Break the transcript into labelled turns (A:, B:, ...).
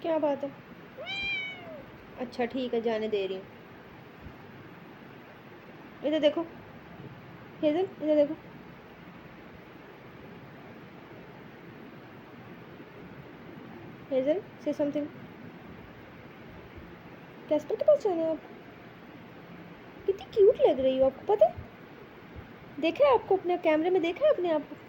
A: क्या बात है? अच्छा ठीक है, जाने दे रही हूँ। इधर देखो, हेज़ल इधर देखो। हेज़ल से समथिंग। कैस्पर के पास जाना है आपको? कितनी क्यूट लग रही हो, आपको पता है? देखा है आपको, अपने कैमरे में देखा है अपने आप को?